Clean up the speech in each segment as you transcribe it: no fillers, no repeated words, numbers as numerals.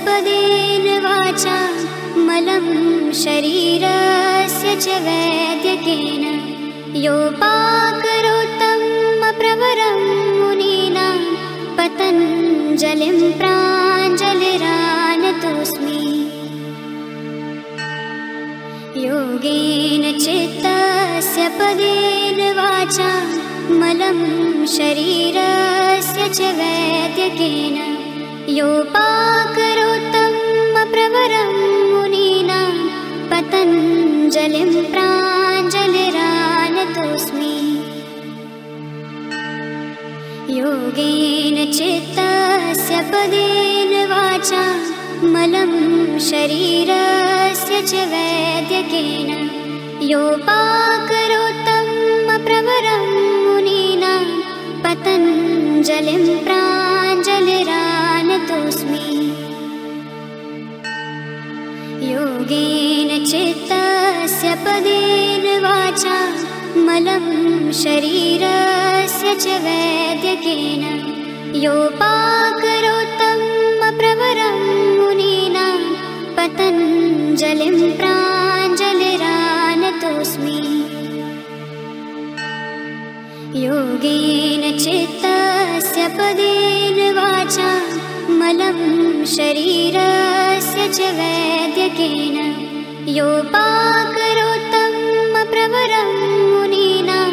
पदेन वाचा मलं शरीरस्य च वैद्यकेन योपाकरोत्तम प्रवरं मुनीनां पतञ्जलिं प्राञ्जलिरानतोऽस्मि। योगेन चित्तस्य पदेन वाचा मलं शरीरस्य च वैद्यकेन योपाकरोत्तम प्रवरं मुनीनां पतञ्जलिं प्राञ्जलिरानतोऽस्मि। योगेन चित्तस्य पदेन वाचा मलं शरीरस्य च वैद्यकेन योपाकरोत्तम प्रवरं मुनीनां पतञ्जलिं प्राञ्जलिरानतोऽस्मि। योगेन चित्तस्य पदेन वाचा मलं शरीरस्य च वैद्यकेन योपाकरोत्तम प्रवरं मुनीनां पतञ्जलिं प्राञ्जलिरानतोऽस्मि। योगेन चित्तस्य पदेन वाचा मलं शरीरस्य च वैद्यकेन योपाकरोत्तम प्रवरं मुनीनां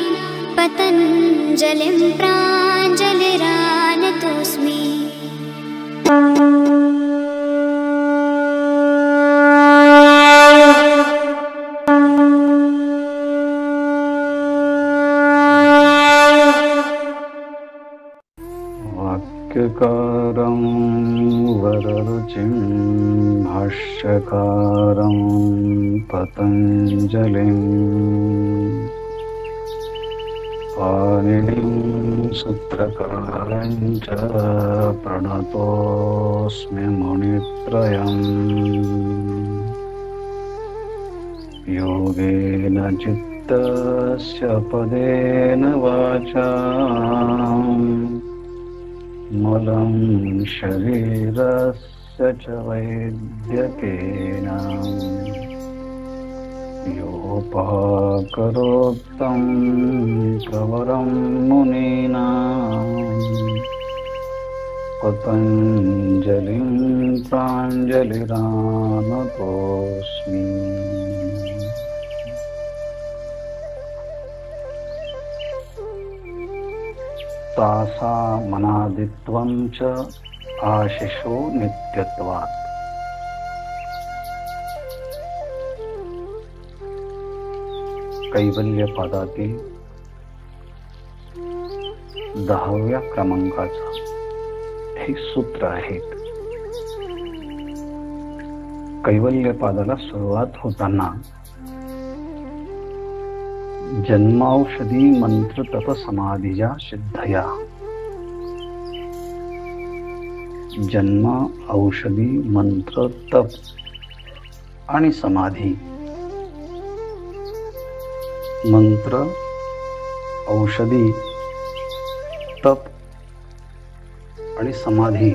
पतञ्जलिं प्राञ्जलिरानतोऽस्मि। वाक्यकारं वररुचिं भाष्यकारं पतञ्जलिं पाणिनिं सूत्रकारं च प्रणतोऽस्मि मुनित्रयम्। योगेन चित्तस्य पदेन वाचा मलं शरीरस्य च वैद्यकेन योपाकरोत्तम प्रवरं मुनीनां पतञ्जलिं प्राञ्जलिरानतोऽस्मि। तासामनादित्वं च आशिषो नित्यत्वात्। कैवल्यपादातील 10व्या क्रमांकाचं हे सूत्र आहे। कैवल्यपादाला सुरुवात होताना जन्मावषधी मंत्र तप समाधीच्या सिद्धया, जन्म औषधी मंत्र तप आणि समाधी, मंत्र औषधी तप आणि समाधी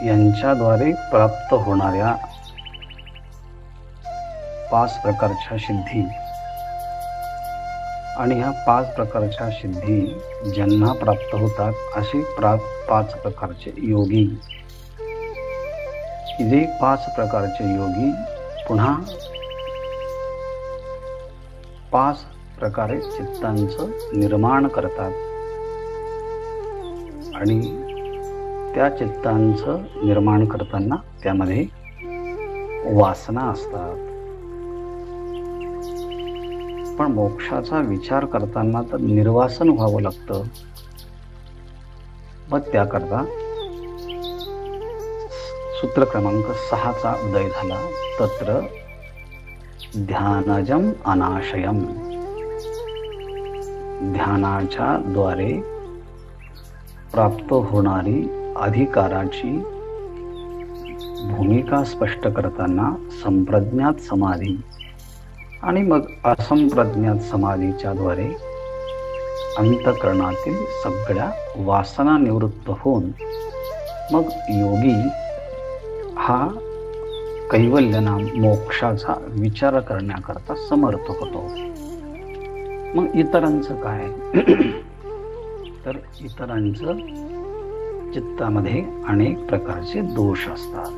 यांच्याद्वारे प्राप्त होणाऱ्या 5 प्रकारच्या सिद्धी आणि ह्या 5 प्रकारच्या सिद्धी ज्यांना प्राप्त होतात असे 5 प्रकारचे योगी, जे 5 प्रकारचे योगी पुन्हा 5 प्रकारे चित्तांचं निर्माण करतात आणि त्या चित्तांचं निर्माण करताना त्यामध्ये वासना असतात। पण मोक्षाचा विचार करताना तर निर्वासन व्हावं लागतं। मग त्याकरता सूत्र क्रमांक 6चा उदय झाला। तत्र ध्यानजम अनाशयम, ध्यानाच्या द्वारे प्राप्त होणारी अधिकाराची भूमिका स्पष्ट करताना संप्रज्ञात समाधी आणि मग असंप्रज्ञात समाधीच्या द्वारे अंतःकरणातील सगळ्या वासना निवृत्त होऊन मग योगी हा कैवल्य नाम मोक्षाचा विचार करण्याकरता समर्थ होतो. मग इतरांचं काय? तर इतरांचं चित्तामध्ये अनेक प्रकारचे दोष असतात.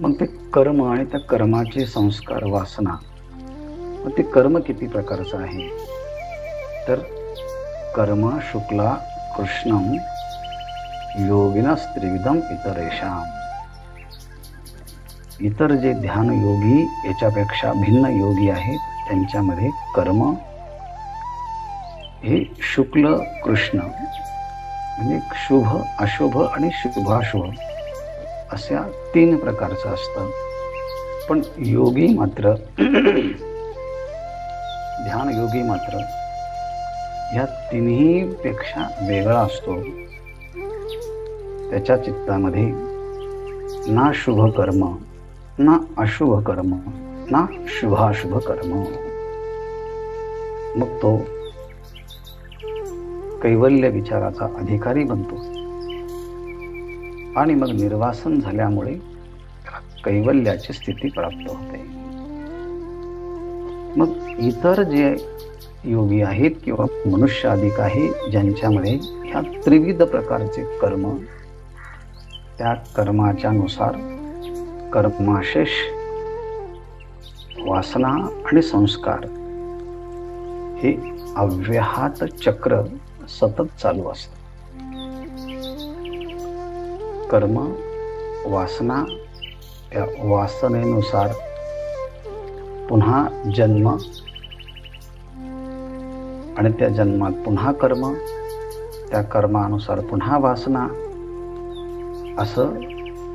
मग ते कर्म आणि त्या कर्माचे संस्कार वासना, मग ते कर्म किती प्रकारचं आहे? तर कर्म शुक्ला कृष्णम योगिनस्त्रिविधम इतरेषाम. इतर जे ध्यान योगी याच्यापेक्षा भिन्न योगी आहेत त्यांच्यामध्ये कर्म हे शुक्ल कृष्ण म्हणजे शुभ अशुभ आणि शुभाशुभ अशा 3 प्रकारचं असतं. पण योगी मात्र ध्यान योगी मात्र या 3ही पेक्षा वेगळा असतो. त्याच्या चित्तामध्ये ना शुभ कर्म, ना अशुभ कर्म, ना शुभाशुभ कर्म. मग तो कैवल्य विचाराचा अधिकारी बनतो आणि मग निर्वासन झाल्यामुळे कैवल्याची स्थिती प्राप्त होते. मग इतर जे योगी आहेत किंवा मनुष्य अधिक आहे ज्यांच्यामध्ये ह्या त्रिविध प्रकारचे कर्म, त्या कर्माच्या नुसार कर्माशेष वासना आणि संस्कार हे अव्याहत चक्र सतत चालू असतं. कर्म वासना या वासनेनुसार पुन्हा जन्म आणि त्या जन्मात पुन्हा कर्म, त्या कर्मानुसार पुन्हा वासना, असं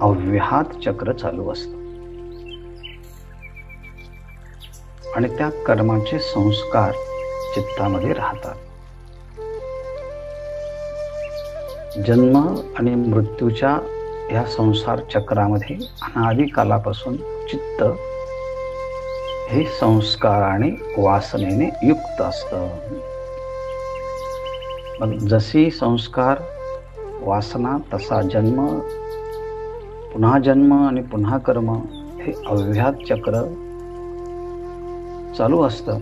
अव्याहत चक्र चालू असतं. आणि त्या कर्माचे संस्कार चित्तामध्ये राहतात. जन्म आणि मृत्यूच्या या संसार चक्रामध्ये अनादि कालापासून चित्त हे संस्काराने वासनेने युक्त असतं. मग जशी संस्कार वासना तसा जन्म, पुन्हा जन्म आणि पुन्हा कर्म हे अव्याहत चक्र चालू असतं.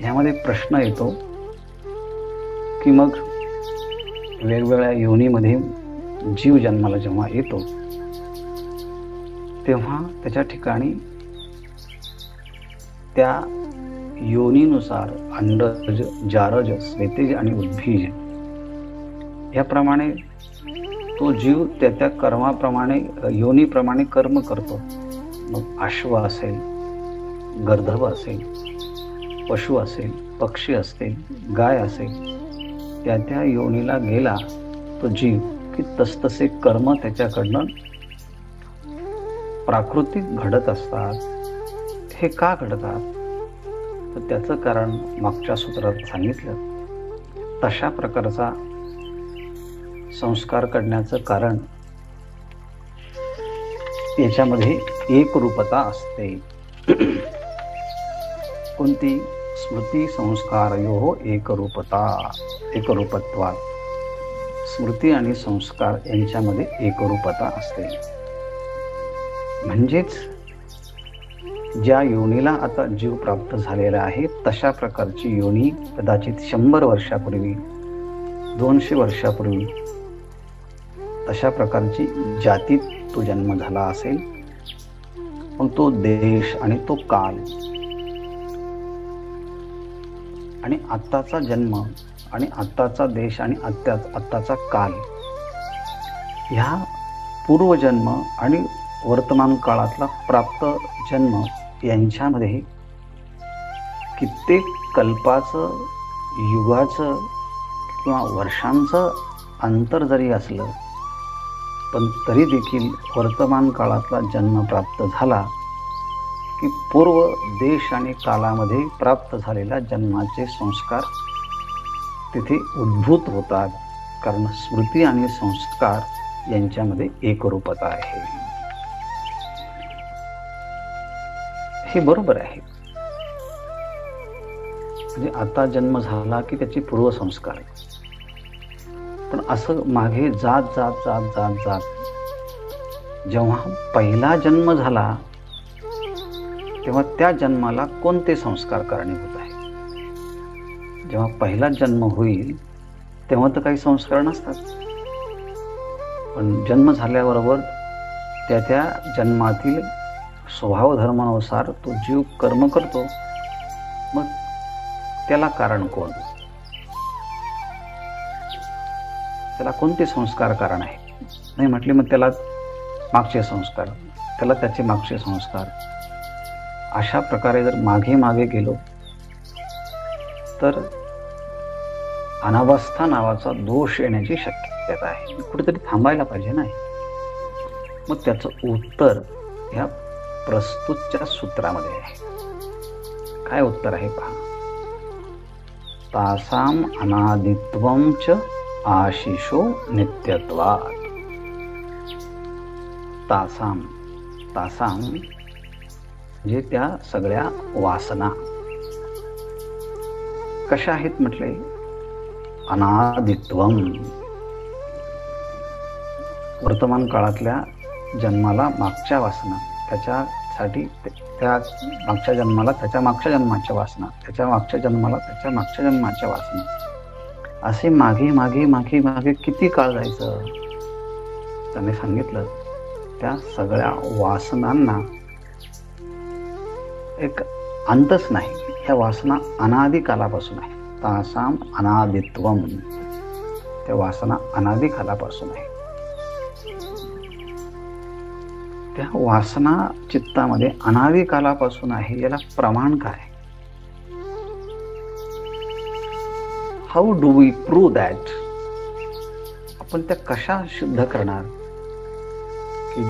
यामध्ये प्रश्न येतो की मग वेगवेगळ्या योनीमध्ये जीव जन्माला जेव्हा येतो तेव्हा त्याच्या ठिकाणी त्या योनीनुसार अंडज, जारज, स्वेतेज आणि उद्भिज याप्रमाणे तो जीव त्या त्या कर्माप्रमाणे योनीप्रमाणे कर्म करतो. मग अश्व असेल, गर्दभ असेल, पशु असेल, पक्षी असेल, गाय असेल, त्या त्या योनीला गेला तो जीव की तसतसे कर्म त्याच्याकडनं प्राकृतिक घडत असतात. हे का घडतात? तर त्याचं कारण मागच्या सूत्रात सांगितलं. तशा प्रकारचा संस्कार करण्याचं कारण याच्यामध्ये एकरूपता असते. कोणती? स्मृती संस्कारयो एकरूपता, एकरूपत्वात स्मृती आणि संस्कार यांच्यामध्ये एकरूपता असते. म्हणजेच ज्या योनीला आता जीव प्राप्त झालेला आहे तशा प्रकारची योनी कदाचित 100 वर्षापूर्वी, 200 वर्षापूर्वी तशा प्रकारची जातीत तो जन्म झाला असेल. पण तो देश आणि तो काल आणि आत्ताचा जन्म आणि आत्ताचा देश आणि आत्ताचा काल ह्या पूर्वजन्म आणि वर्तमान काळातला प्राप्त जन्म यांच्यामध्ये कित्येक कल्पाचं, युगाचं किंवा वर्षांचं अंतर जरी असलं पण तरी देखील वर्तमान काळातला जन्म प्राप्त झाला की पूर्व देश आणि कालामध्ये प्राप्त झालेल्या जन्माचे संस्कार तिथे उद्भूत होतात. कारण स्मृती आणि संस्कार यांच्यामध्ये एकरूपता आहे. हे बरोबर आहे. म्हणजे आता जन्म झाला की त्याचे पूर्वसंस्कार पण असं मागे जात जात जात जात जात जेव्हा पहिला जन्म झाला तेव्हा त्या जन्माला कोणते संस्कार कारणीभूत आहे? जेव्हा पहिला जन्म होईल तेव्हा तर काही संस्कार नसतात, पण जन्म झाल्याबरोबर त्या जन्मातील स्वभाव धर्मानुसार तो जीव कर्म करतो. मग त्याला कारण कोण? त्याला कोणते संस्कार कारण आहे? नाही म्हटले मग त्याला मागचे संस्कार, त्याला त्याचे मागचे संस्कार. अशा प्रकारे जर मागे मागे गेलो तर अनावस्था नावाचा दोष येण्याची शक्यता आहे. कुठेतरी थांबायला पाहिजे नाही. मग त्याचं उत्तर ह्या प्रस्तुतच्या सूत्रामध्ये आहे. काय उत्तर आहे पहा. तासाम अनादित्वं च आशिषो नित्यत्वात्. तासाम म्हणजे त्या सगळ्या वासना कशा आहेत म्हटले? अनादित्वम, वर्तमान काळातल्या जन्माला मागच्या वासना, त्याच्यासाठी त्या मागच्या जन्माला त्याच्या मागच्या जन्माच्या वासना, त्याच्या मागच्या जन्माला त्याच्या मागच्या जन्माच्या वासना, असे मागे मागे मागे मागे किती काळ जायचं? त्याने सांगितलं त्या सगळ्या वासनांना एक अंतच नाही. ह्या वासना अनादि कालापासून आहे. तासाम अनादित्वम, त्या वासना अनादि कालापासून आहे. त्या वासना चित्तामध्ये अनादि कालापासून आहे. याला प्रमाण काय? How do we prove that? आपण त्या कशा सिद्ध करणार की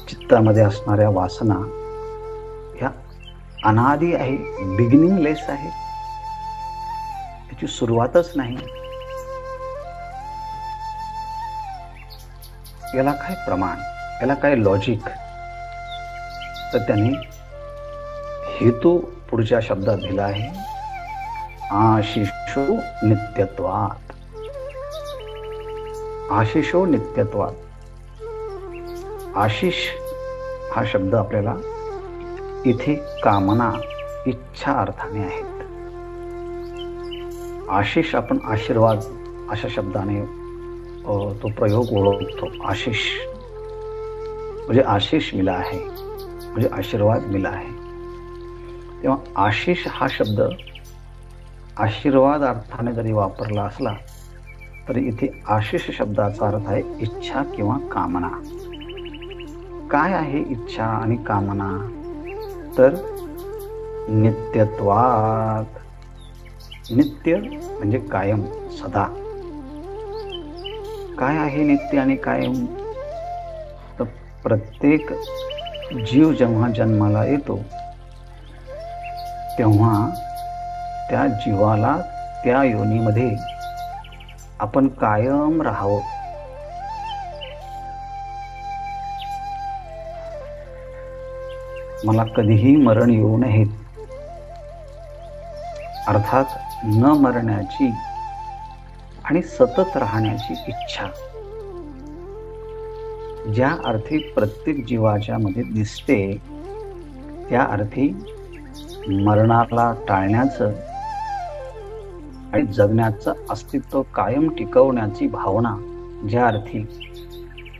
चित्तामध्ये असणाऱ्या वासना ह्या अनादि आहे, बिगिनिंगलेस आहे, त्याची सुरुवातच नाही? याला काय प्रमाण, याला काय लॉजिक? तर त्यांनी हेतू पुढच्या शब्दात दिला आहे. आशिषो नित्यत्वात्. आशिषो नित्यत्वात्. आशिष हा शब्द आपल्याला इथे कामना, इच्छा अर्थाने आहेत. आशिष आपण आशीर्वाद अशा शब्दाने तो प्रयोग ओळखतो. आशिष म्हणजे आशिष मिला आहे, म्हणजे आशीर्वाद मिला आहे. तेव्हा आशिष हा शब्द आशीर्वाद अर्थाने जरी वापरला असला तरी इथे आशिष शब्दाचा अर्थ आहे इच्छा किंवा कामना. काय आहे इच्छा आणि कामना? तर नित्यत्वात्. नित्य म्हणजे कायम, सदा. काय आहे नित्य आणि कायम? तर प्रत्येक जीव जेव्हा जन्माला येतो तेव्हा त्या जीवाला त्या योनीमध्ये आपण कायम राहावं. मला कधीही मरण येऊ नये, अर्थात न मरण्याची आणि सतत राहण्याची इच्छा ज्या अर्थी प्रत्येक जीवाच्या मध्ये दिसते त्या अर्थी मरणाला टाळण्याचं आणि जगण्याचं अस्तित्व कायम टिकवण्याची भावना ज्या अर्थी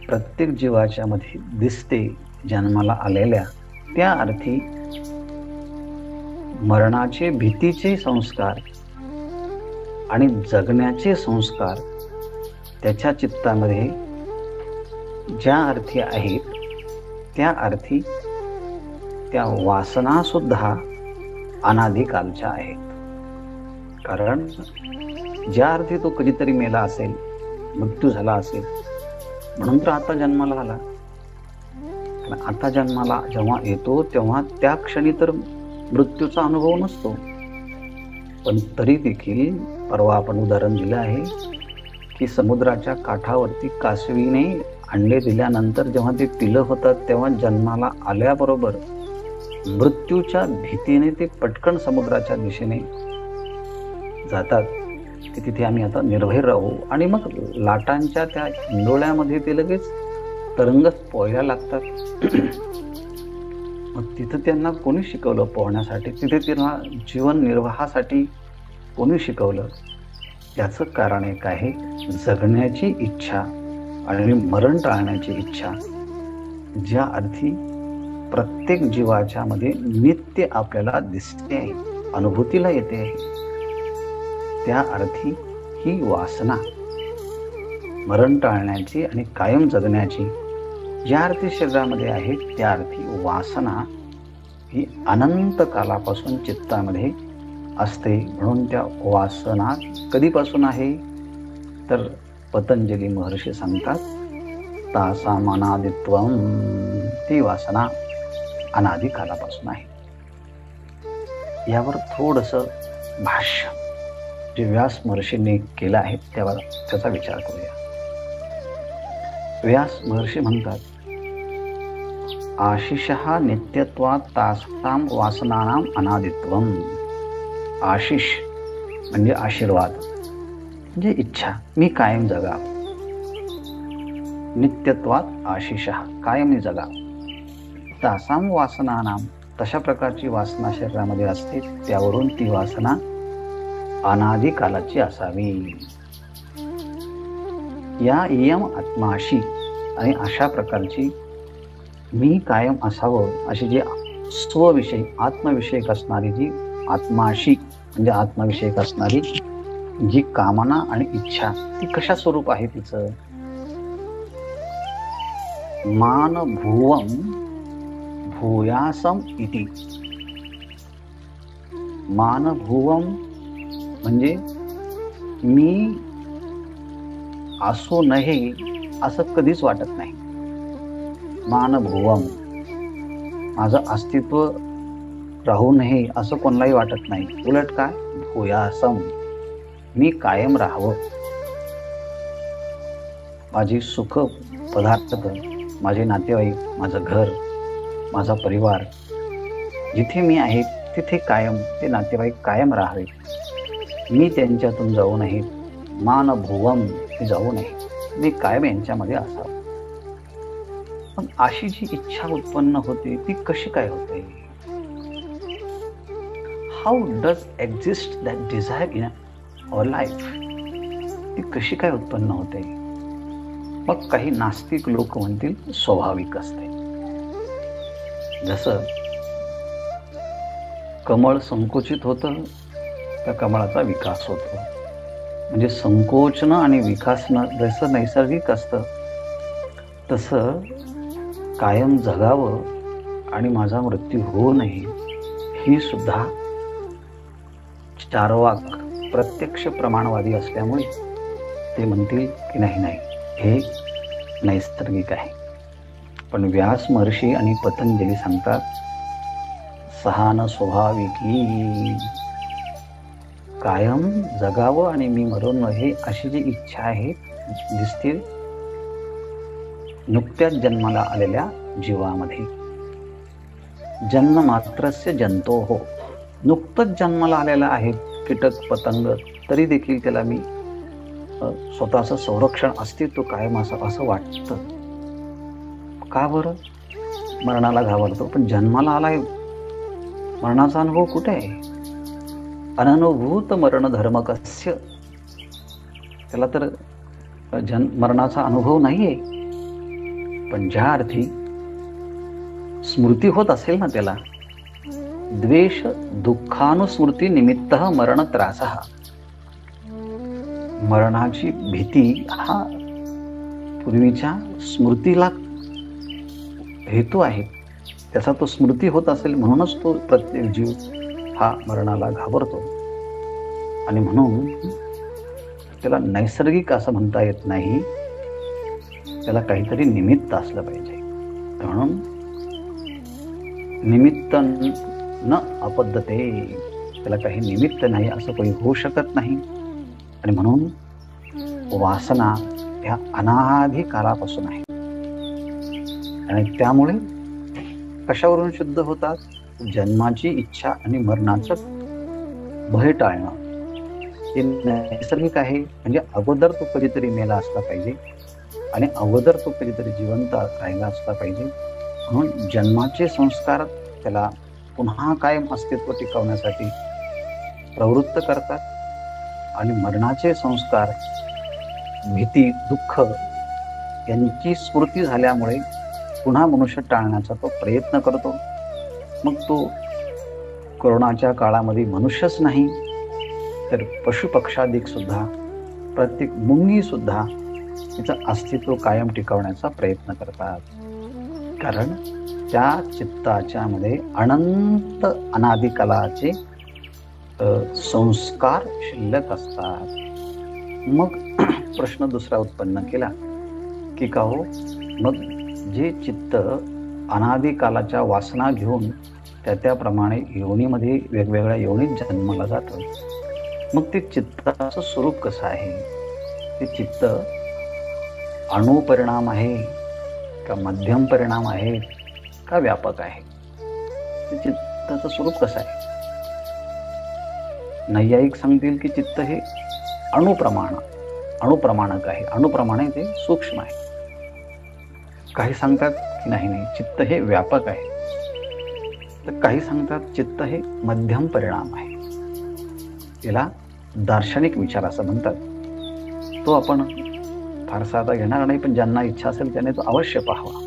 प्रत्येक जीवाच्या मध्ये दिसते जन्माला आलेल्या, त्या अर्थी मरणाचे भीतीचे संस्कार आणि जगण्याचे संस्कार त्याच्या चित्तामध्ये ज्या अर्थी आहेत त्या अर्थी त्या वासना सुद्धा अनादिकालच्या आहेत. कारण ज्या अर्थी तो कधीतरी मेला असेल, मृत्यू झाला असेल, म्हणून तर आता जन्माला आला. आता जन्माला जेव्हा येतो तेव्हा त्या क्षणी तर मृत्यूचा अनुभव नसतो, पण तरी देखील परवा आपण उदाहरण दिलं आहे की समुद्राच्या काठावरती कासवीने अंडे दिल्यानंतर जेव्हा ते पिलं होतं तेव्हा जन्माला आल्याबरोबर मृत्यूच्या भीतीने ते पटकन समुद्राच्या दिशेने जातात. की तिथे आम्ही आता निर्भय राहू. आणि मग लाटांच्या त्या हिंडोळ्यामध्ये ते लगेच तरंगत पोहायला लागतात. मग तिथं त्यांना कोणी शिकवलं पोहण्यासाठी? तिथे त्यांना जीवन निर्वाहासाठी कोणी शिकवलं? याचं कारण एक आहे, जगण्याची इच्छा आणि मरण टाळण्याची इच्छा. ज्या अर्थी प्रत्येक जीवाच्या मध्ये नित्य आपल्याला दिसते आहे, अनुभूतीला येते आहे, त्या अर्थी ही वासना मरण टाळण्याची आणि कायम जगण्याची ज्या अर्थी शरीरामध्ये आहे, त्या अर्थी वासना ही अनंत कालापासून चित्तामध्ये असते. म्हणून त्या वासना कधीपासून आहे तर पतंजली महर्षी सांगतात, तासाम अनादित्वम, ती वासना अनादि कालापासून आहे. यावर थोडंसं भाष्य जे व्यास महर्षींनी केलं आहे त्याचा विचार करूया. व्यास महर्षी म्हणतात, आशिषः नित्यत्वात् तासां वासनानां अनादित्वम. आशिष म्हणजे आशीर्वाद, म्हणजे इच्छा, मी कायम जगाव. नित्यत्वात् आशिषः, कायम मी जगाव. तासां वासनानां, तशा प्रकारची वासना शरीरामध्ये असते, त्यावरून ती वासना अनादि कालाची असावी. या इयम आत्माशी, आणि अशा प्रकारची मी कायम असावं अशी जी स्वविषयी आत्मविषयक असणारी जी आत्माशी म्हणजे आत्मविषयक असणारी जी कामना आणि इच्छा, ती कशा स्वरूप आहे तिचं? मान भुवम भूयासम इति. मान भुवम म्हणजे मी असू नये असं कधीच वाटत नाही. मानभुवम, माझं अस्तित्व राहू नये असं कोणालाही वाटत नाही. उलट काय, भूयासम, मी कायम राहावं. माझी सुख पदार्थ, माझे नातेवाईक, माझं घर, माझा परिवार, जिथे मी आहे तिथे कायम ते नातेवाईक कायम राहावे. मी त्यांच्यातून जाऊ नये. मानभुवम, मी जाऊ नये, मी कायम यांच्यामध्ये असावं. पण अशी जी इच्छा उत्पन्न होते ती कशी काय होते? How does exist that desire in our life? ती कशी काय उत्पन्न होते? मग काही नास्तिक लोक म्हणतील स्वाभाविक असते. जसं कमळ संकुचित होतं, त्या कमळाचा विकास होतो. म्हणजे संकोचन आणि विकासनं जसं नैसर्गिक असतं, तसं कायम जगावं आणि माझा मृत्यू होऊ नये ही सुद्धा चार्वाक प्रत्यक्ष प्रमाणवादी असल्यामुळे ते म्हणतील की नाही, हे नैसर्गिक आहे. पण व्यास महर्षी आणि पतंजली सांगतात, सहान स्वाभाविकी, कायम जगावं आणि मी मरू नये अशी जी इच्छा आहे दिसते नुकत्याच जन्माला आलेल्या जीवामध्ये. जन्म मात्रस्य जंतो हो, नुकतंच जन्माला आलेला आहे कीटक पतंग, तरी देखील त्याला मी स्वतःचं संरक्षण अस्तित्व कायम असं वाटतं. का बरं? मरणाला घाबरतो, पण जन्माला आलाय, मरणाचा अनुभव कुठे आहे? अननुभूत मरण धर्म कस्य, त्याला तर मरणाचा अनुभव नाहीये. पण ज्या अर्थी स्मृती होत असेल ना त्याला, द्वेष दुःखानुस्मृती निमित्त मरण त्रासः, मरणाची भीती हा पूर्वीच्या स्मृतीला हेतू आहे. त्याचा तो स्मृती होत असेल म्हणूनच तो प्रत्येक जीव हा मरणाला घाबरतो. आणि म्हणून त्याला नैसर्गिक असं म्हणता येत नाही, त्याला काहीतरी निमित्त असलं पाहिजे. म्हणून निमित्त न अपद्धते, त्याला काही निमित्त नाही, असं काही होऊ शकत नाही. आणि म्हणून वासना ह्या अनादि कालापासून आहे. आणि त्यामुळे कशावरून शुद्ध होतात? जन्माची इच्छा आणि मरणाचं भय टाळणं, जे नैसर्गिक आहे, म्हणजे अगोदर तो कधीतरी मेला असला पाहिजे आणि अगोदर तो कधीतरी जिवंत राहिला असला पाहिजे. म्हणून जन्माचे संस्कार त्याला पुन्हा कायम अस्तित्व टिकवण्यासाठी प्रवृत्त करतात आणि मरणाचे संस्कार भीती, दुःख यांची स्मृती झाल्यामुळे पुन्हा मनुष्य टाळण्याचा तो प्रयत्न करतो. मग तो कोरोनाच्या काळामध्ये मनुष्यच नाही तर पशुपक्षादिक सुद्धा, प्रत्येक मुंगी सुद्धा तिचं अस्तित्व कायम टिकवण्याचा प्रयत्न करतात. कारण त्या चित्ताच्या मध्ये अनंत अनादिकालाचे संस्कार शिल्लक असतात. मग प्रश्न दुसरा उत्पन्न केला की का हो, मग जे चित्त अनादिकालाच्या वासना घेऊन त्याप्रमाणे योनीमध्ये वेगवेगळ्या योनीत जन्माला जातं, मग ते चित्ताचं स्वरूप कसं आहे? ते चित्त अणुपरिणाम आहे का मध्यम परिणाम आहे का व्यापक आहे? ते चित्ताचं स्वरूप कसं आहे? नैयायिक सांगतील की चित्त हे अणुप्रमाणक आहे, अणुप्रमाणे ते सूक्ष्म आहे. काही सांगतात की नाही चित्त हे व्यापक आहे, तर काही सांगतात चित्त हे मध्यम परिणाम आहे. याला दार्शनिक विचार असं म्हणतात. तो आपण फारसा आता घेणार नाही, पण ज्यांना इच्छा असेल त्याने तो अवश्य पाहावा.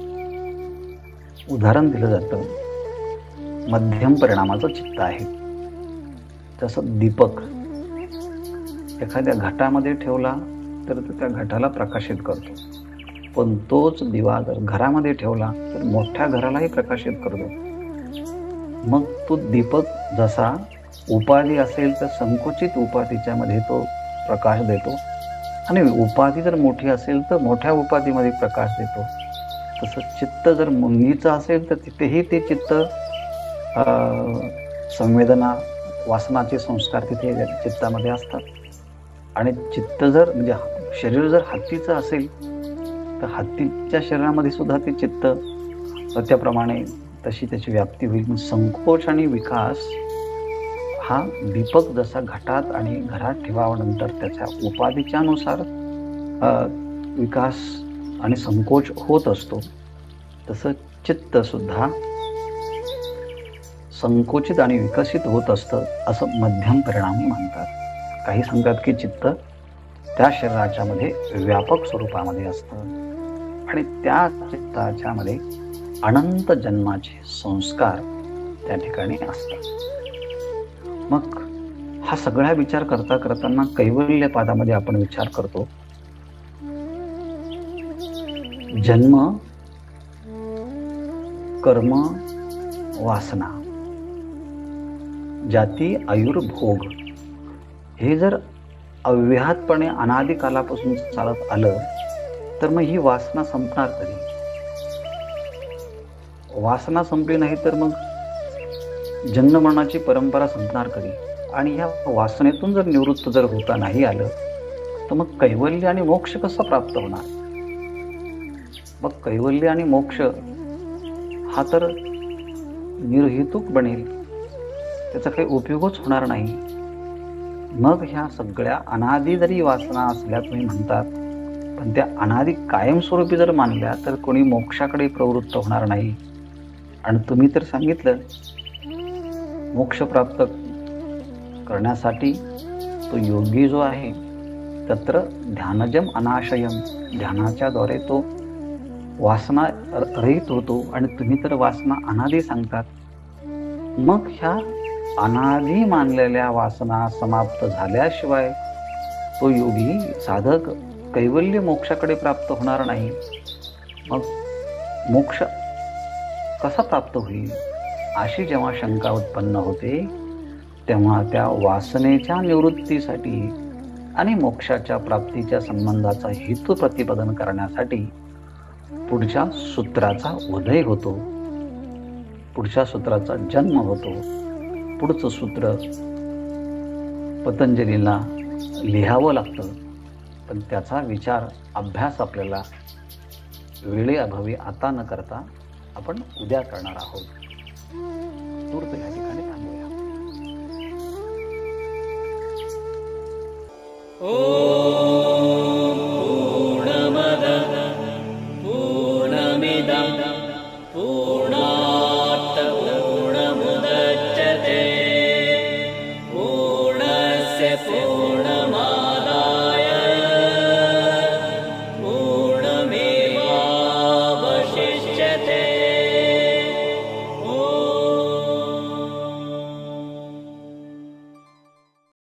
उदाहरण दिलं जातं, मध्यम परिणामाचं चित्त आहे. जसं दीपक एखाद्या घटामध्ये ठेवला तर तो त्या घटाला प्रकाशित करतो, पण तोच दिवा जर घरामध्ये ठेवला तर मोठ्या घरालाही प्रकाशित करतो. मग तो दीपक जसा उपाधी असेल तर संकुचित उपाधीच्या मध्ये तो प्रकाश देतो, आणि उपाधी जर मोठी असेल तर मोठ्या उपाधीमध्ये प्रकाश देतो. तसं चित्त जर मुंगीचं असेल तर तिथेही ते चित्त संवेदना, वासनाचे संस्कार तिथे चित्तामध्ये असतात. आणि चित्त जर म्हणजे शरीर जर हत्तीचं असेल तर हत्तीच्या शरीरामध्ये सुद्धा ते चित्त त्याप्रमाणे तशी त्याची व्याप्ती होईल. संकोच आणि विकास हा दीपक जसा घटात आणि घरात ठेवाल्यानंतर त्याच्या उपाधीच्या नुसार विकास आणि संकोच होत असतो, तसं चित्त सुद्धा संकोचित आणि विकसित होत असतं, असं मध्यम परिणामी म्हणतात. काही सांगतात की चित्त त्या शरीराच्या मध्ये व्यापक स्वरूपामध्ये असतं आणि त्या चित्ताच्या मध्ये अनंत जन्माचे संस्कार त्या ठिकाणी असतात. मग हा सगळा विचार करताना कैवल्य पादामध्ये आपण विचार करतो, जन्म, कर्म, वासना, जाती, आयुर्भोग हे जर अव्याहतपणे अनादी कालापासून चालत आलं तर मग ही वासना संपणार कधी? वासना संपली नाही तर मग जन्ममरणाची परंपरा संपणार कधी? आणि ह्या वासनेतून जर निवृत्त जर होता नाही आलं तर मग कैवल्य आणि मोक्ष कसं प्राप्त होणार? मग कैवल्य आणि मोक्ष हा तर निर्हेतुक बनेल, त्याचा काही उपयोगच होणार नाही. मग ह्या सगळ्या अनादी जरी वासना असल्या तुम्ही म्हणतात, पण त्या अनादी कायमस्वरूपी जर मानल्या तर कोणी मोक्षाकडे प्रवृत्त होणार नाही. आणि तुम्ही तर सांगितलं मोक्ष प्राप्त करण्यासाठी तो योगी जो आहे तत्र ध्यानजम अनाशयम, ध्यानाच्या द्वारे तो वासना रहित होतो, आणि तुम्ही तर वासना अनादी सांगतात. मग ह्या अनादी मानलेल्या वासना समाप्त झाल्याशिवाय तो योगी साधक कैवल्य मोक्षाकडे प्राप्त होणार नाही. मग मोक्ष कसा प्राप्त होईल अशी जेव्हा शंका उत्पन्न होते, तेव्हा त्या वासनेच्या निवृत्तीसाठी आणि मोक्षाच्या प्राप्तीच्या संबंधाचा हेतू प्रतिपादन करण्यासाठी पुढच्या सूत्राचा उदय होतो, पुढच्या सूत्राचा जन्म होतो. पुढचं सूत्र पतंजलीला लिहावं लागतं, पण त्याचा विचार अभ्यास आपल्याला वेळेअभावी आता न करता आपण उद्या करणार आहोत. तूर्त या ठिकाणी थांबूया. पूर्णमदः पूर्णमिदं पूर्णात् पूर्णमुदच्यते पूर्णस्य